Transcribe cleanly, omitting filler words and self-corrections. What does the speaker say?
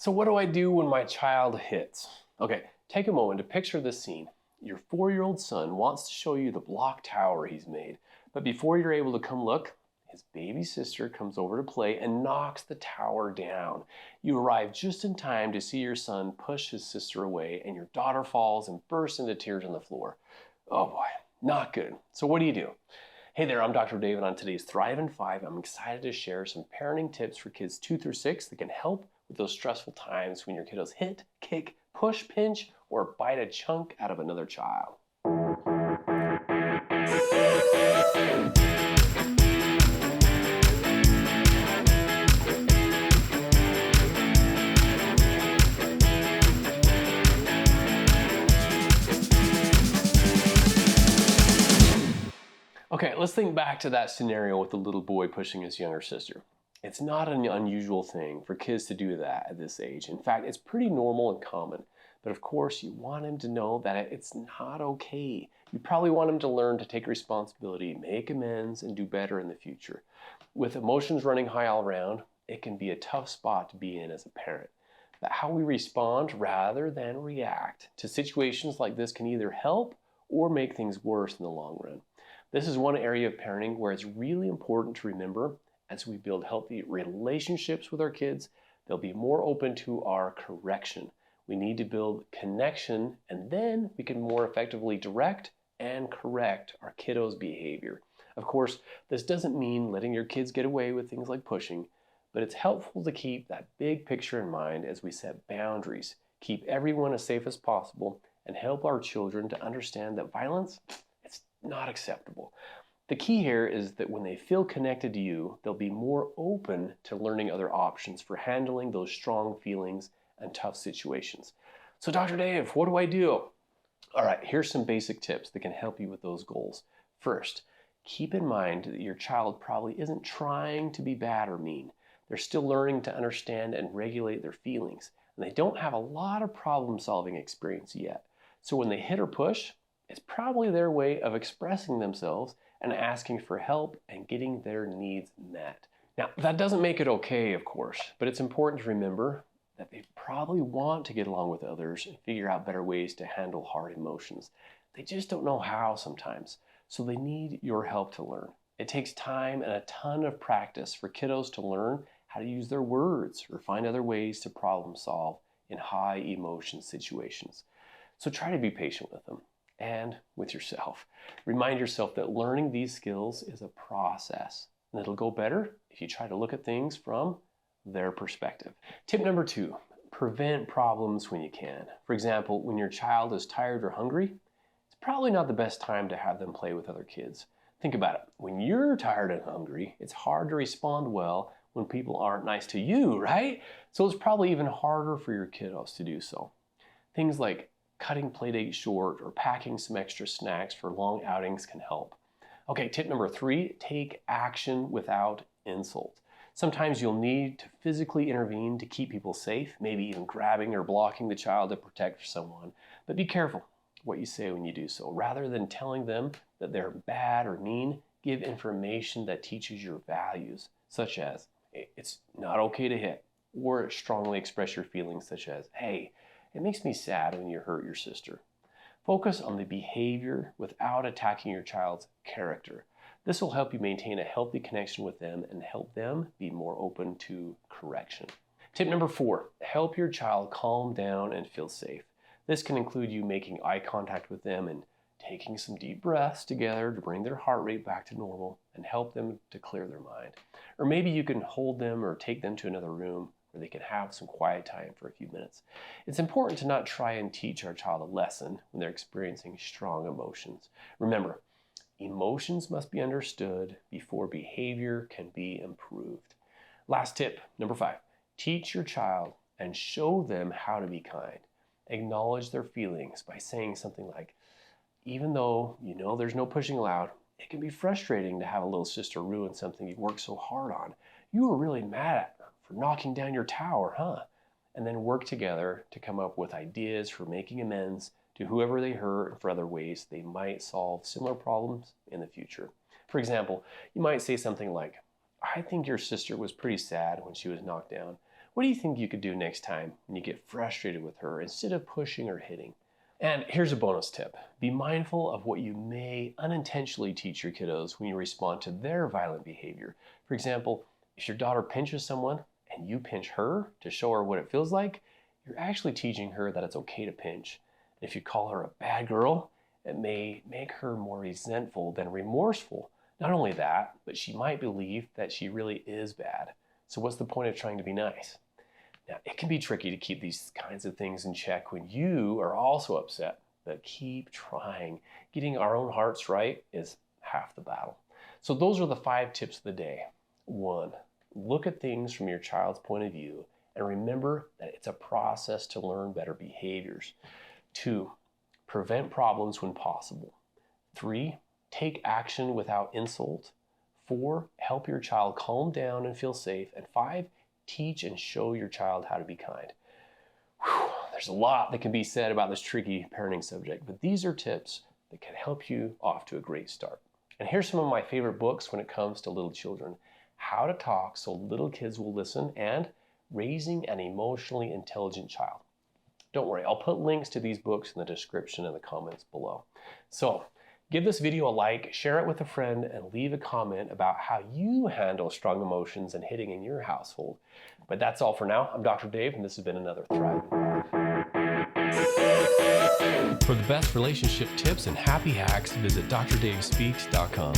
So what do I do when my child hits? Okay, take a moment to picture this scene. Your 4-year-old son wants to show you the block tower he's made, but before you're able to come look, his baby sister comes over to play and knocks the tower down. You arrive just in time to see your son push his sister away, and your daughter falls and bursts into tears on the floor. Oh boy, not good. So what do? Hey there, I'm Dr. David. On today's Thrive in 5, I'm excited to share some parenting tips for kids 2 through 6 that can help with those stressful times when your kiddos hit, kick, push, pinch, or bite a chunk out of another child. Okay, let's think back to that scenario with the little boy pushing his younger sister. It's not an unusual thing for kids to do that at this age. In fact, it's pretty normal and common. But of course, you want him to know that it's not okay. You probably want him to learn to take responsibility, make amends, and do better in the future. With emotions running high all around, it can be a tough spot to be in as a parent. But how we respond rather than react to situations like this can either help or make things worse in the long run. This is one area of parenting where it's really important to remember as we build healthy relationships with our kids, they'll be more open to our correction. We need to build connection, and then we can more effectively direct and correct our kiddos' behavior. Of course, this doesn't mean letting your kids get away with things like pushing, but it's helpful to keep that big picture in mind as we set boundaries, keep everyone as safe as possible, and help our children to understand that violence, it's not acceptable. The key here is that when they feel connected to you, they'll be more open to learning other options for handling those strong feelings and tough situations. So Dr. Dave, what do? All right, here's some basic tips that can help you with those goals. First, keep in mind that your child probably isn't trying to be bad or mean. They're still learning to understand and regulate their feelings, and they don't have a lot of problem-solving experience yet. So when they hit or push, it's probably their way of expressing themselves and asking for help and getting their needs met. Now, that doesn't make it okay, of course, but it's important to remember that they probably want to get along with others and figure out better ways to handle hard emotions. They just don't know how sometimes, so they need your help to learn. It takes time and a ton of practice for kiddos to learn how to use their words or find other ways to problem solve in high emotion situations. So try to be patient with them and with yourself. Remind yourself that learning these skills is a process, and it'll go better if you try to look at things from their perspective. Tip number 2, prevent problems when you can. For example, when your child is tired or hungry, it's probably not the best time to have them play with other kids. Think about it. When you're tired and hungry, it's hard to respond well when people aren't nice to you, right? So it's probably even harder for your kiddos to do so. Things like cutting play dates short or packing some extra snacks for long outings can help. Okay, tip number 3, take action without insult. Sometimes you'll need to physically intervene to keep people safe, maybe even grabbing or blocking the child to protect someone. But be careful what you say when you do so. Rather than telling them that they're bad or mean, give information that teaches your values, such as, it's not okay to hit, or strongly express your feelings such as, hey, it makes me sad when you hurt your sister. Focus on the behavior without attacking your child's character. This will help you maintain a healthy connection with them and help them be more open to correction. Tip number 4, help your child calm down and feel safe. This can include you making eye contact with them and taking some deep breaths together to bring their heart rate back to normal and help them to clear their mind. Or maybe you can hold them or take them to another room where they can have some quiet time for a few minutes. It's important to not try and teach our child a lesson when they're experiencing strong emotions. Remember, emotions must be understood before behavior can be improved. Last tip, number 5, teach your child and show them how to be kind. Acknowledge their feelings by saying something like, even though you know there's no pushing allowed, it can be frustrating to have a little sister ruin something you've worked so hard on. You were really mad at her for knocking down your tower, huh? And then work together to come up with ideas for making amends to whoever they hurt and for other ways they might solve similar problems in the future. For example, you might say something like, I think your sister was pretty sad when she was knocked down. What do you think you could do next time when you get frustrated with her instead of pushing or hitting? And here's a bonus tip. Be mindful of what you may unintentionally teach your kiddos when you respond to their violent behavior. For example, if your daughter pinches someone and you pinch her to show her what it feels like, you're actually teaching her that it's okay to pinch. If you call her a bad girl, it may make her more resentful than remorseful. Not only that, but she might believe that she really is bad. So what's the point of trying to be nice? Now, it can be tricky to keep these kinds of things in check when you are also upset, but keep trying. Getting our own hearts right is half the battle. So those are the 5 tips of the day. 1, look at things from your child's point of view and remember that it's a process to learn better behaviors. 2, prevent problems when possible. 3, take action without insult. 4, help your child calm down and feel safe. And 5, teach and show your child how to be kind. Whew, there's a lot that can be said about this tricky parenting subject, but these are tips that can help you off to a great start. And here's some of my favorite books when it comes to little children: How to Talk So Little Kids Will Listen and Raising an Emotionally Intelligent Child. Don't worry, I'll put links to these books in the description and the comments below. So give this video a like, share it with a friend, and leave a comment about how you handle strong emotions and hitting in your household. But that's all for now. I'm Dr. Dave, and this has been another Thrive. For the best relationship tips and happy hacks, visit drdavespeaks.com.